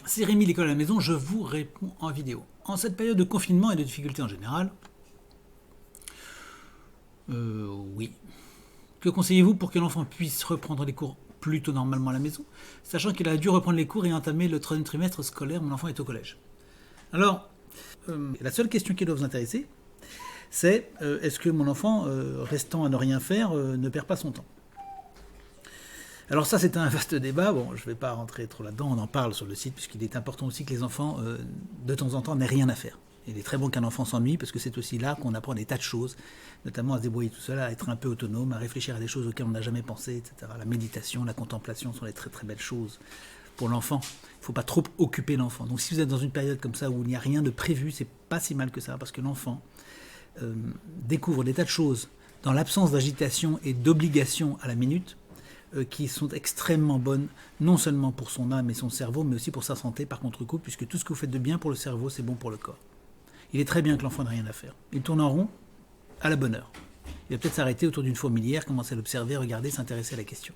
C'est Rémi, l'école à la maison, je vous réponds en vidéo. En cette période de confinement et de difficultés en général, oui. Que conseillez-vous pour que l'enfant puisse reprendre les cours plus tôt normalement à la maison, sachant qu'il a dû reprendre les cours et entamer le troisième trimestre scolaire, mon enfant est au collège. Alors, la seule question qui doit vous intéresser, c'est est-ce que mon enfant, restant à ne rien faire, ne perd pas son temps? Alors ça, c'est un vaste débat. Bon, je ne vais pas rentrer trop là-dedans, on en parle sur le site, puisqu'il est important aussi que les enfants, de temps en temps, n'aient rien à faire. Il est très bon qu'un enfant s'ennuie, parce que c'est aussi là qu'on apprend des tas de choses, notamment à se débrouiller tout seul, à être un peu autonome, à réfléchir à des choses auxquelles on n'a jamais pensé, etc. La méditation, la contemplation sont des très très belles choses pour l'enfant. Il ne faut pas trop occuper l'enfant. Donc si vous êtes dans une période comme ça où il n'y a rien de prévu, c'est pas si mal que ça, parce que l'enfant découvre des tas de choses dans l'absence d'agitation et d'obligation à la minute, qui sont extrêmement bonnes, non seulement pour son âme et son cerveau, mais aussi pour sa santé, par contre-coup, puisque tout ce que vous faites de bien pour le cerveau, c'est bon pour le corps. Il est très bien que l'enfant n'ait rien à faire. Il tourne en rond à la bonne heure. Il va peut-être s'arrêter autour d'une fourmilière, commencer à l'observer, regarder, s'intéresser à la question.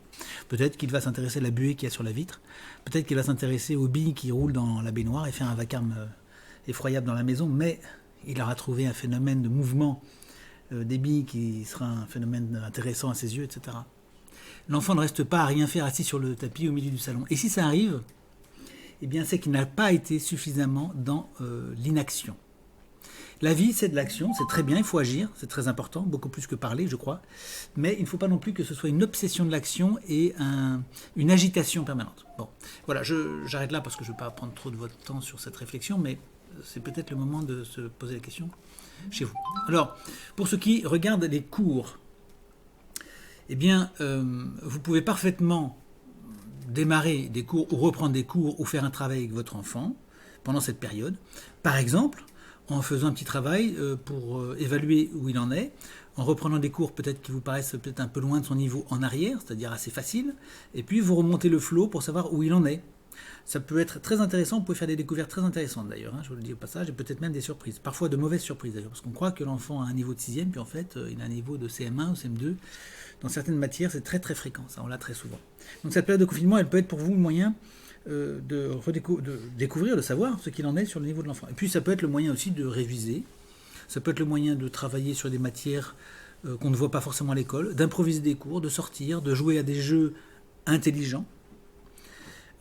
Peut-être qu'il va s'intéresser à la buée qu'il y a sur la vitre. Peut-être qu'il va s'intéresser aux billes qui roulent dans la baignoire et faire un vacarme effroyable dans la maison, mais il aura trouvé un phénomène de mouvement des billes qui sera un phénomène intéressant à ses yeux, etc. L'enfant ne reste pas à rien faire assis sur le tapis au milieu du salon. Et si ça arrive, eh bien c'est qu'il n'a pas été suffisamment dans l'inaction. La vie, c'est de l'action, c'est très bien, il faut agir, c'est très important, beaucoup plus que parler, je crois. Mais il ne faut pas non plus que ce soit une obsession de l'action et une agitation permanente. Bon, voilà, j'arrête là parce que je ne veux pas prendre trop de votre temps sur cette réflexion, mais c'est peut-être le moment de se poser la question chez vous. Alors, pour ceux qui regardent les cours, eh bien, vous pouvez parfaitement démarrer des cours ou reprendre des cours ou faire un travail avec votre enfant pendant cette période. Par exemple, en faisant un petit travail pour évaluer où il en est, en reprenant des cours peut-être qui vous paraissent peut-être un peu loin de son niveau en arrière, c'est-à-dire assez facile, et puis vous remontez le flow pour savoir où il en est. Ça peut être très intéressant, vous pouvez faire des découvertes très intéressantes d'ailleurs, je vous le dis au passage, et peut-être même des surprises, parfois de mauvaises surprises d'ailleurs, parce qu'on croit que l'enfant a un niveau de 6e, puis en fait il a un niveau de CM1 ou CM2. Dans certaines matières, c'est très très fréquent, ça on l'a très souvent. Donc cette période de confinement, elle peut être pour vous le moyen de découvrir, de savoir ce qu'il en est sur le niveau de l'enfant. Et puis ça peut être le moyen aussi de réviser, ça peut être le moyen de travailler sur des matières qu'on ne voit pas forcément à l'école, d'improviser des cours, de sortir, de jouer à des jeux intelligents,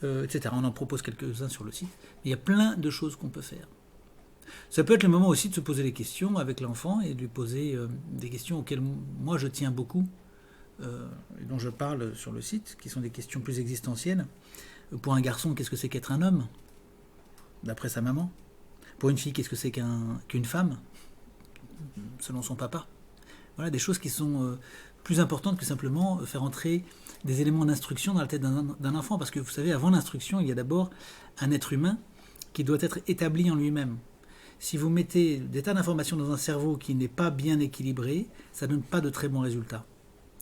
etc. On en propose quelques-uns sur le site. Il y a plein de choses qu'on peut faire. Ça peut être le moment aussi de se poser des questions avec l'enfant et de lui poser des questions auxquelles moi je tiens beaucoup, et dont je parle sur le site, qui sont des questions plus existentielles. Pour un garçon, qu'est-ce que c'est qu'être un homme, d'après sa maman? Pour une fille, qu'est-ce que c'est qu'une femme, selon son papa? Voilà, des choses qui sont plus importantes que simplement faire entrer des éléments d'instruction dans la tête d'un enfant. Parce que vous savez, avant l'instruction, il y a d'abord un être humain qui doit être établi en lui-même. Si vous mettez des tas d'informations dans un cerveau qui n'est pas bien équilibré, ça ne donne pas de très bons résultats.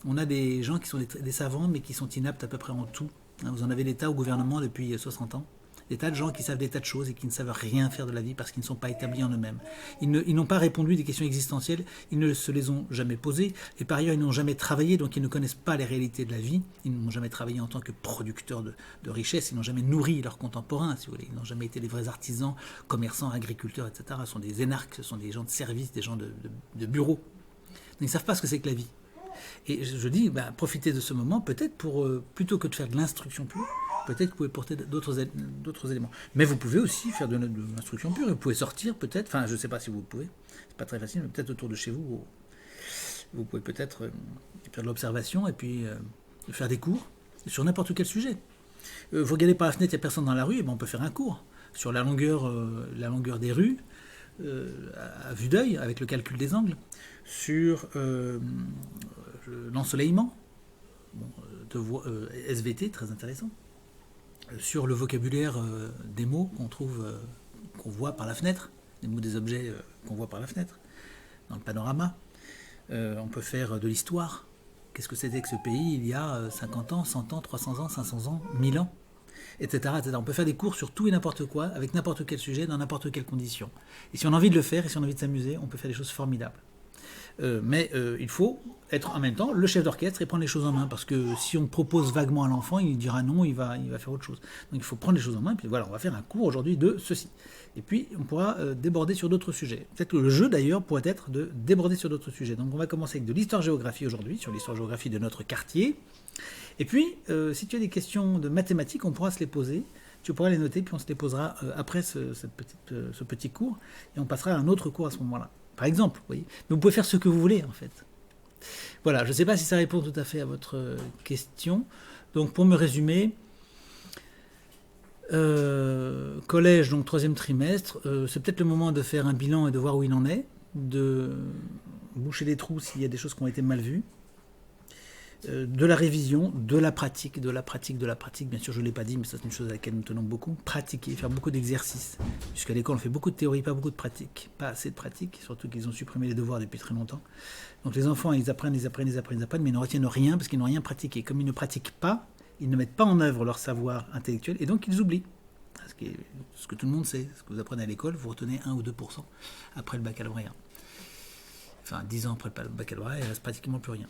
On a des gens qui sont des savants, mais qui sont inaptes à peu près en tout. Vous en avez des tas au gouvernement depuis 60 ans. Des tas de gens qui savent des tas de choses et qui ne savent rien faire de la vie parce qu'ils ne sont pas établis en eux-mêmes. Ils n'ont pas répondu à des questions existentielles, ils ne se les ont jamais posées, et par ailleurs ils n'ont jamais travaillé, donc ils ne connaissent pas les réalités de la vie, ils n'ont jamais travaillé en tant que producteurs de richesses, ils n'ont jamais nourri leurs contemporains, si vous voulez, ils n'ont jamais été des vrais artisans, commerçants, agriculteurs, etc. Ce sont des énarques, ce sont des gens de service, des gens de bureau. Donc ils ne savent pas ce que c'est que la vie. Et je dis, profitez de ce moment, peut-être pour, plutôt que de faire de l'instruction pure, peut-être que vous pouvez porter d'autres éléments. Mais vous pouvez aussi faire de l'instruction pure, vous pouvez sortir peut-être, enfin je ne sais pas si vous pouvez, c'est pas très facile, mais peut-être autour de chez vous, vous pouvez peut-être faire de l'observation et puis faire des cours sur n'importe quel sujet. Vous regardez par la fenêtre, il n'y a personne dans la rue, et on peut faire un cours sur la longueur des rues, à vue d'œil, avec le calcul des angles, sur l'ensoleillement, SVT, très intéressant, sur le vocabulaire des mots qu'on voit par la fenêtre, des mots des objets qu'on voit par la fenêtre, dans le panorama. On peut faire de l'histoire. Qu'est-ce que c'était que ce pays il y a 50 ans, 100 ans, 300 ans, 500 ans, 1000 ans, etc., etc. On peut faire des cours sur tout et n'importe quoi, avec n'importe quel sujet, dans n'importe quelle condition. Et si on a envie de le faire, et si on a envie de s'amuser, on peut faire des choses formidables. Il faut être en même temps le chef d'orchestre et prendre les choses en main, parce que si on propose vaguement à l'enfant, il dira non, il va faire autre chose. Donc il faut prendre les choses en main, et puis voilà, on va faire un cours aujourd'hui de ceci. Et puis on pourra déborder sur d'autres sujets. Peut-être que le jeu d'ailleurs pourrait être de déborder sur d'autres sujets. Donc on va commencer avec de l'histoire-géographie aujourd'hui, sur l'histoire-géographie de notre quartier. Et puis, si tu as des questions de mathématiques, on pourra se les poser. Tu pourras les noter, puis on se les posera après ce petit cours, et on passera à un autre cours à ce moment-là. Par exemple, vous voyez. Mais vous pouvez faire ce que vous voulez, en fait. Voilà, je ne sais pas si ça répond tout à fait à votre question. Donc, pour me résumer, collège, donc 3e trimestre, c'est peut-être le moment de faire un bilan et de voir où il en est, de boucher les trous s'il y a des choses qui ont été mal vues, de la révision, de la pratique, bien sûr je ne l'ai pas dit, mais ça c'est une chose à laquelle nous tenons beaucoup, pratiquer, faire beaucoup d'exercices, puisqu'à l'école on fait beaucoup de théorie, pas beaucoup de pratique, pas assez de pratique, surtout qu'ils ont supprimé les devoirs depuis très longtemps. Donc les enfants ils apprennent, mais ils ne retiennent rien parce qu'ils n'ont rien pratiqué. Comme ils ne pratiquent pas, ils ne mettent pas en œuvre leur savoir intellectuel, et donc ils oublient. Ce que tout le monde sait, ce que vous apprenez à l'école, vous retenez 1 ou 2% après le baccalauréat. Enfin 10 ans après le baccalauréat, il ne reste pratiquement plus rien.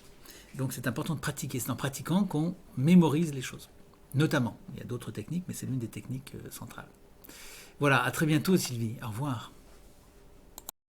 Donc c'est important de pratiquer, c'est en pratiquant qu'on mémorise les choses. Notamment, il y a d'autres techniques, mais c'est l'une des techniques centrales. Voilà, à très bientôt Sylvie, au revoir.